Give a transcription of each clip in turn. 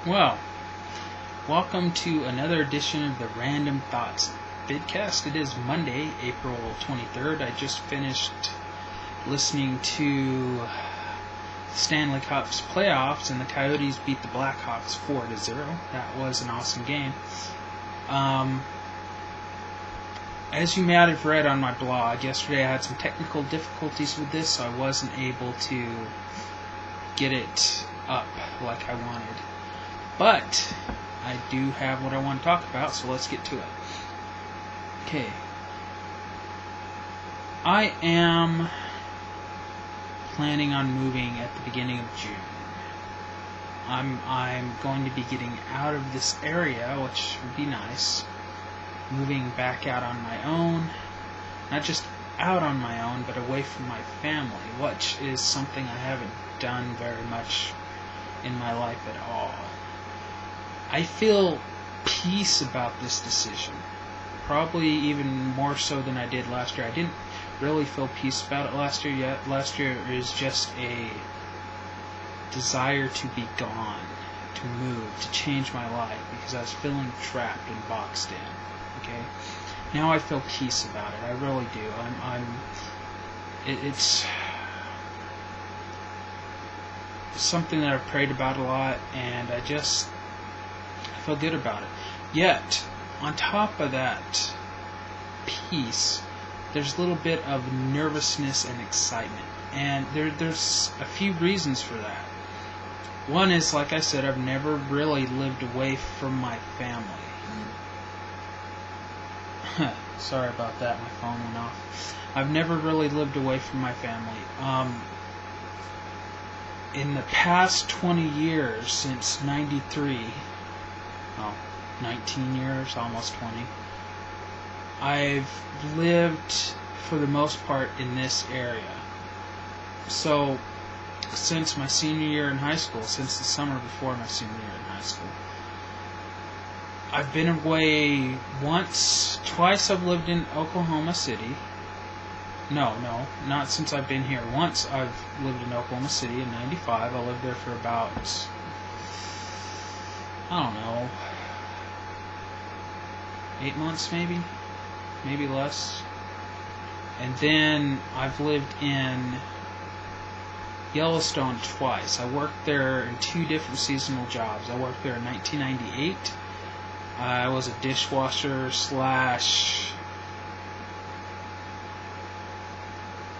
Well, welcome to another edition of the Random Thoughts Vidcast. It is Monday, April 23rd. I just finished listening to Stanley Cup's playoffs, and the Coyotes beat the Blackhawks 4-0. That was an awesome game. As you may have read on my blog, yesterday I had some technical difficulties with this, so I wasn't able to get it up like I wanted. But I do have what I want to talk about, so let's get to it. Okay. I am planning on moving at the beginning of June. I'm going to be getting out of this area, which would be nice. Moving back out on my own. Not just out on my own, but away from my family, which is something I haven't done very much in my life at all. I feel peace about this decision. Probably even more so than I did last year. I didn't really feel peace about it last year yet. Last year is just a desire to be gone, to move, to change my life, because I was feeling trapped and boxed in. Okay? Now I feel peace about it. I really do. It's something that I've prayed about a lot, and I feel good about it. Yet, on top of that peace, there's a little bit of nervousness and excitement. And there's a few reasons for that. One is, like I said, I've never really lived away from my family. Sorry about that, my phone went off. I've never really lived away from my family. In the past 20 years, since 93, 19 years, almost 20, I've lived, for the most part, in this area. So, since my senior year in high school, since the summer before my senior year in high school, I've been away twice I've lived in Oklahoma City. No, not since I've been here. Once I've lived in Oklahoma City in 95. I lived there for about, 8 months maybe less. And then I've lived in Yellowstone twice. I worked there in 2 different seasonal jobs. I worked there in 1998. I was a dishwasher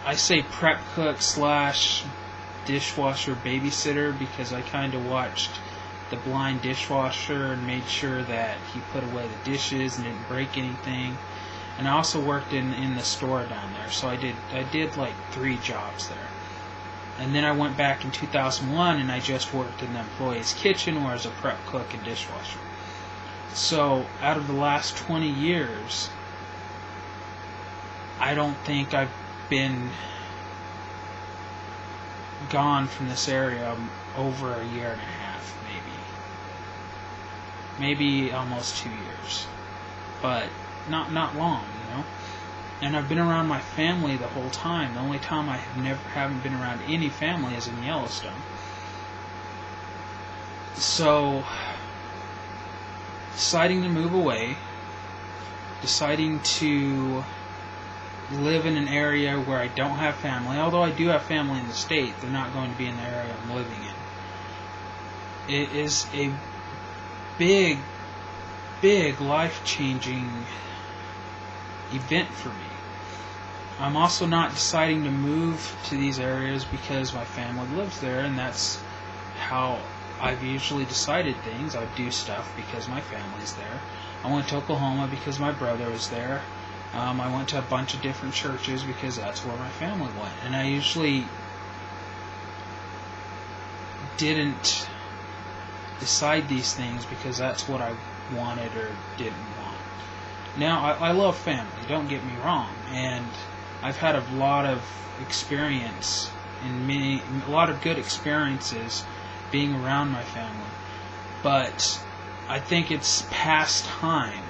I say prep cook / dishwasher babysitter, because I kind of watched the blind dishwasher and made sure that he put away the dishes and didn't break anything. And I also worked in the store down there, so I did like 3 jobs there. And then I went back in 2001 and I just worked in the employee's kitchen, where I was a prep cook and dishwasher. So out of the last 20 years, I don't think I've been gone from this area over a year and a half, maybe almost 2 years, but not long, And I've been around my family the whole time. The only time I haven't been around any family is in Yellowstone. So, deciding to move away, deciding to live in an area where I don't have family, although I do have family in the state, they're not going to be in the area I'm living in. It is a big life-changing event for me. I'm also not deciding to move to these areas because my family lives there, and that's how I've usually decided things. I do stuff because my family's there. I went to Oklahoma because my brother was there. I went to a bunch of different churches because that's where my family went. And I usually didn't decide these things because that's what I wanted or didn't want. Now, I love family, don't get me wrong. And I've had a lot of experience a lot of good experiences being around my family. But I think it's past time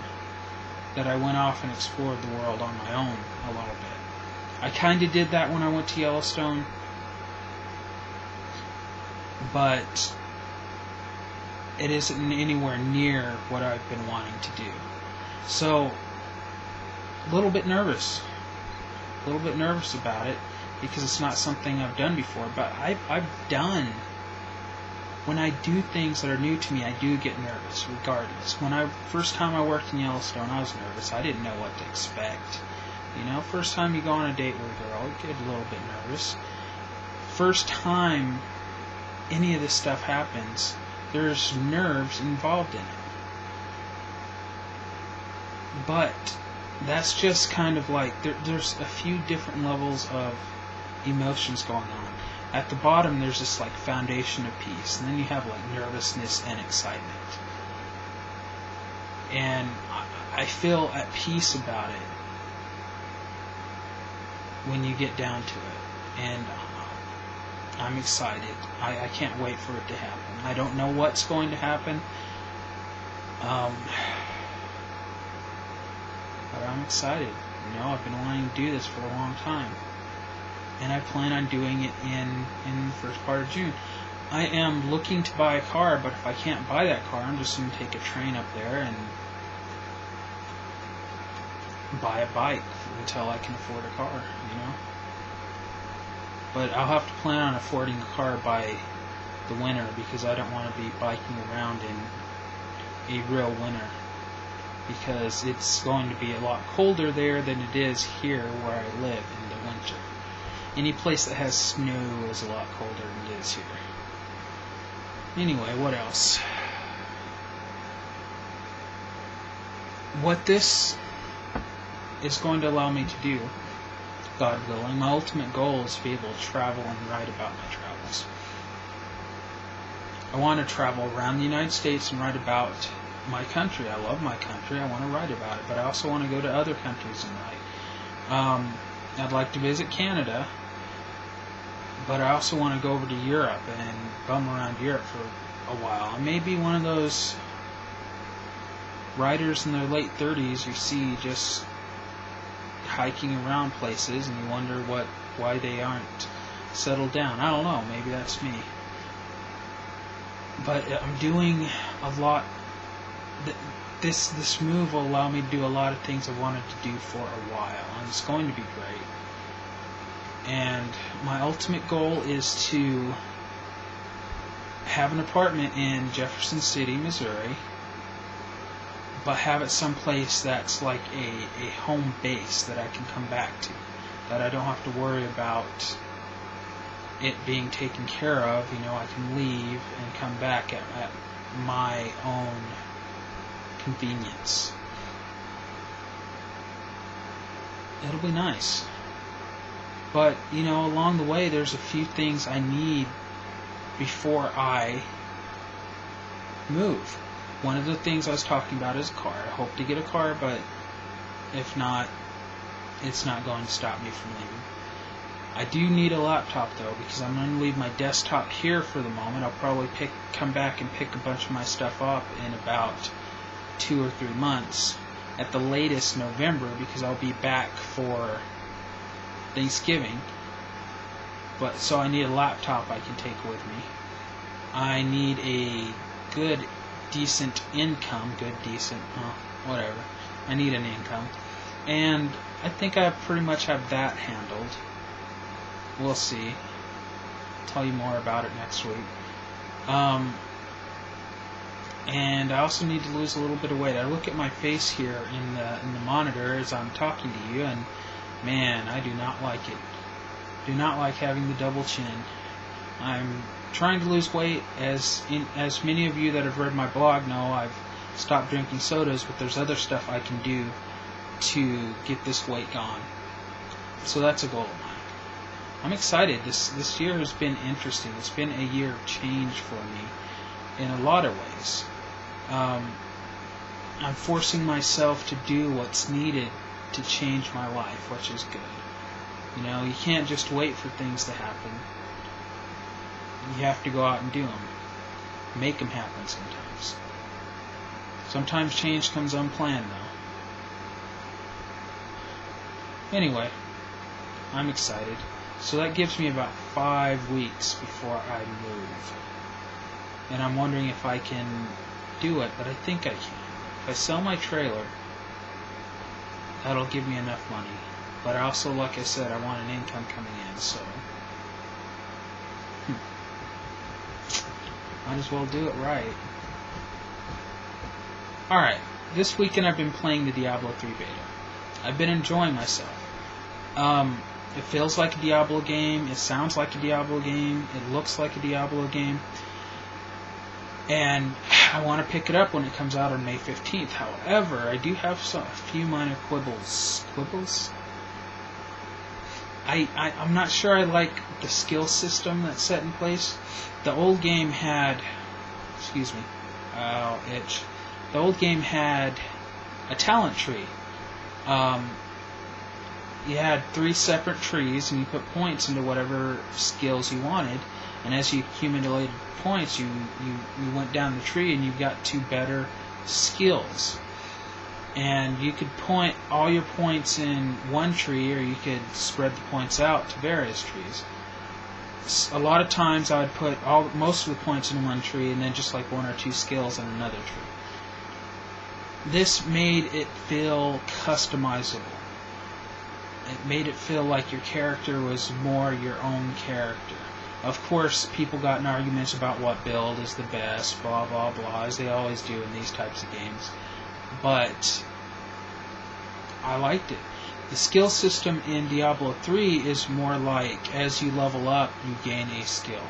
that I went off and explored the world on my own a little bit. I kind of did that when I went to Yellowstone, but it isn't anywhere near what I've been wanting to do. So, a little bit nervous about it, because it's not something I've done before. But I've done, when I do things that are new to me, I do get nervous regardless. First time I worked in Yellowstone, I was nervous. I didn't know what to expect. First time you go on a date with a girl, you get a little bit nervous. First time any of this stuff happens, there's nerves involved in it. But that's just kind of like, there's a few different levels of emotions going on. At the bottom, there's this like foundation of peace, and then you have like nervousness and excitement. And I feel at peace about it when you get down to it. And I'm excited. I can't wait for it to happen. I don't know what's going to happen. But I'm excited. I've been wanting to do this for a long time. And I plan on doing it in the first part of June. I am looking to buy a car, but if I can't buy that car, I'm just going to take a train up there and buy a bike until I can afford a car, But I'll have to plan on affording a car by the winter, because I don't want to be biking around in a real winter, because it's going to be a lot colder there than it is here where I live in the winter. Any place that has snow is a lot colder than it is here. Anyway, what else? What this is going to allow me to do, God willing, my ultimate goal is to be able to travel and write about my travels. I want to travel around the United States and write about my country. I love my country. I want to write about it, but I also want to go to other countries and write. I'd like to visit Canada, but I also want to go over to Europe and bum around Europe for a while. I may be one of those writers in their late 30s you see just hiking around places, and you wonder why they aren't settled down. I don't know. Maybe that's me. But I'm doing a lot. This move will allow me to do a lot of things I wanted to do for a while, and it's going to be great. And my ultimate goal is to have an apartment in Jefferson City, Missouri, but have it someplace that's like a home base that I can come back to, that I don't have to worry about it being taken care of. I can leave and come back at my own convenience. It'll be nice. But, along the way, there's a few things I need before I move. One of the things I was talking about is a car. I hope to get a car, but if not, it's not going to stop me from leaving. I do need a laptop, though, because I'm going to leave my desktop here for the moment. I'll probably come back and pick a bunch of my stuff up in about 2 or 3 months. At the latest, November, because I'll be back for Thanksgiving. So I need a laptop I can take with me. I need a good, decent income. Whatever. I need an income. And I think I pretty much have that handled. We'll see. I'll tell you more about it next week. And I also need to lose a little bit of weight. I look at my face here in the monitor as I'm talking to you, and man, I do not like it. Do not like having the double chin. I'm trying to lose weight. As many of you that have read my blog know, I've stopped drinking sodas, but there's other stuff I can do to get this weight gone. So that's a goal of mine. I'm excited. This year has been interesting. It's been a year of change for me in a lot of ways. I'm forcing myself to do what's needed to change my life, which is good. You can't just wait for things to happen. You have to go out and do them. Make them happen sometimes. Sometimes change comes unplanned, though. Anyway, I'm excited. So that gives me about 5 weeks before I move. and I'm wondering if I can do it, but I think I can. If I sell my trailer, that'll give me enough money. But I also, like I said, I want an income coming in, so might as well do it right. Alright, this weekend I've been playing the Diablo III Beta. I've been enjoying myself. It feels like a Diablo game, it sounds like a Diablo game, it looks like a Diablo game, and I want to pick it up when it comes out on May 15th. However, I do have a few minor quibbles. I'm not sure I like the skill system that's set in place. The old game had, the old game had a talent tree. You had 3 separate trees, and you put points into whatever skills you wanted, and as you accumulated points, you went down the tree and you got to better skills. And you could point all your points in one tree, or you could spread the points out to various trees. A lot of times I would put most of the points in one tree, and then just like 1 or 2 skills in another tree. This made it feel customizable. It made it feel like your character was more your own character. Of course, people got in arguments about what build is the best, blah blah blah, as they always do in these types of games. But I liked it. The skill system in Diablo 3 is more like, as you level up, you gain a skill.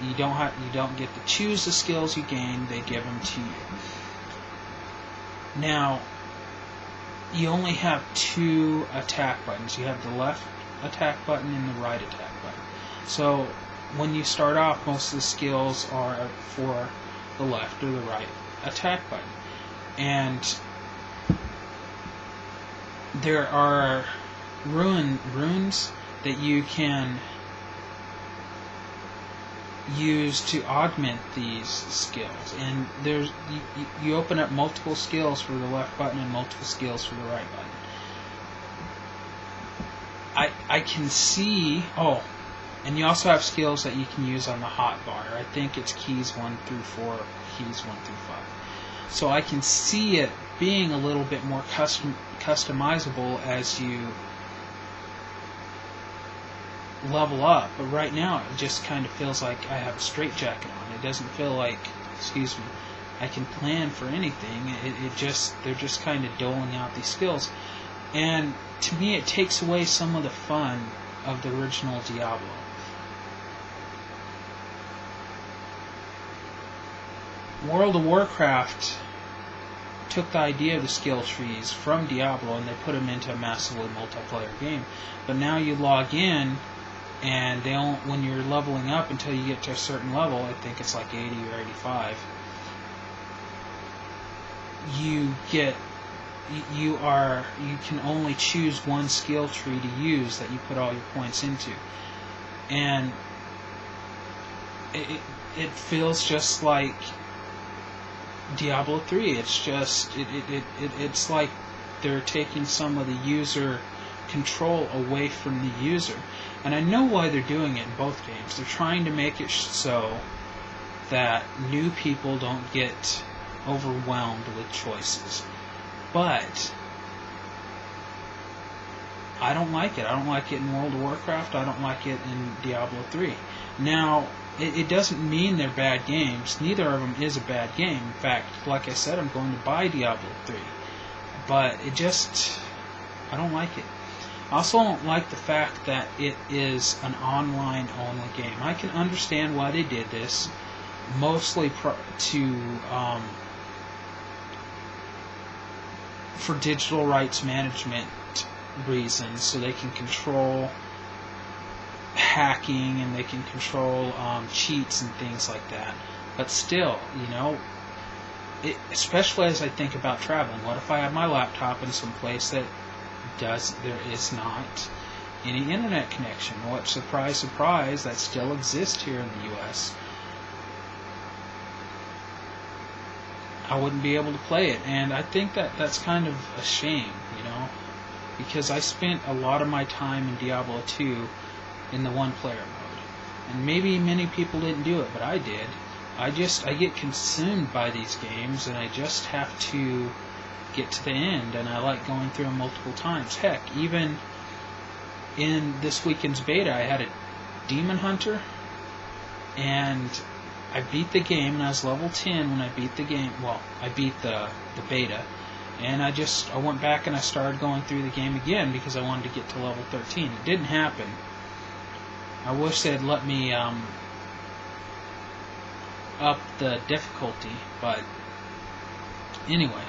You don't get to choose the skills you gain; they give them to you. Now, you only have 2 attack buttons. You have the left attack button and the right attack button. So when you start off, most of the skills are for the left or the right attack button. And there are runes that you can use to augment these skills, and you open up multiple skills for the left button and multiple skills for the right button. I can see, and you also have skills that you can use on the hotbar. I think it's keys 1 through 4, keys 1 through 5. So I can see it being a little bit more customizable as you level up, but right now it just kind of feels like I have a straitjacket on. It doesn't feel like, I can plan for anything. They're just kind of doling out these skills, and to me it takes away some of the fun of the original Diablo. World of Warcraft took the idea of the skill trees from Diablo and they put them into a massively multiplayer game. But now you log in, and when you're leveling up until you get to a certain level, I think it's like 80 or 85, you can only choose one skill tree to use that you put all your points into, and it feels just like Diablo 3. It's like they're taking some of the user control away from the user. And I know why they're doing it in both games. They're trying to make it so that new people don't get overwhelmed with choices. But I don't like it. I don't like it in World of Warcraft. I don't like it in Diablo 3. Now, it doesn't mean they're bad games. Neither of them is a bad game. In fact, like I said, I'm going to buy Diablo 3. But I don't like it. I also don't like the fact that it is an online-only game. I can understand why they did this, mostly for digital rights management reasons, so they can control hacking and they can control cheats and things like that. But still, especially as I think about traveling, what if I have my laptop in some place that there is not any internet connection? What, surprise, surprise, that still exists here in the U.S. I wouldn't be able to play it, and I think that's kind of a shame, because I spent a lot of my time in Diablo 2 in the one-player mode, and maybe many people didn't do it, but I did, I get consumed by these games, and I just have to get to the end, and I like going through them multiple times. Heck, even in this weekend's beta, I had a Demon Hunter, and I beat the game, and I was level 10 when I beat the game. Well, I beat the beta, and I went back and I started going through the game again because I wanted to get to level 13. It didn't happen. I wish they'd let me up the difficulty, but anyway.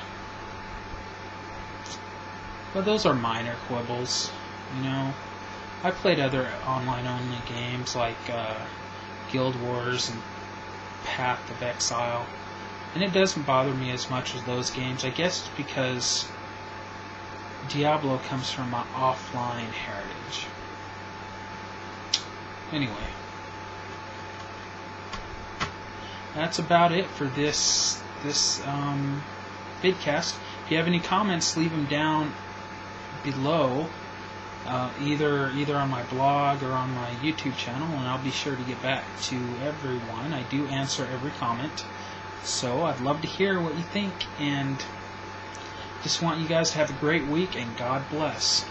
But those are minor quibbles, you know. I played other online-only games like Guild Wars and Path of Exile, and it doesn't bother me as much as those games. I guess it's because Diablo comes from my offline heritage. Anyway, that's about it for this vidcast. If you have any comments, leave them down below, either on my blog or on my YouTube channel, and I'll be sure to get back to everyone. I do answer every comment, so I'd love to hear what you think, and just want you guys to have a great week, and God bless.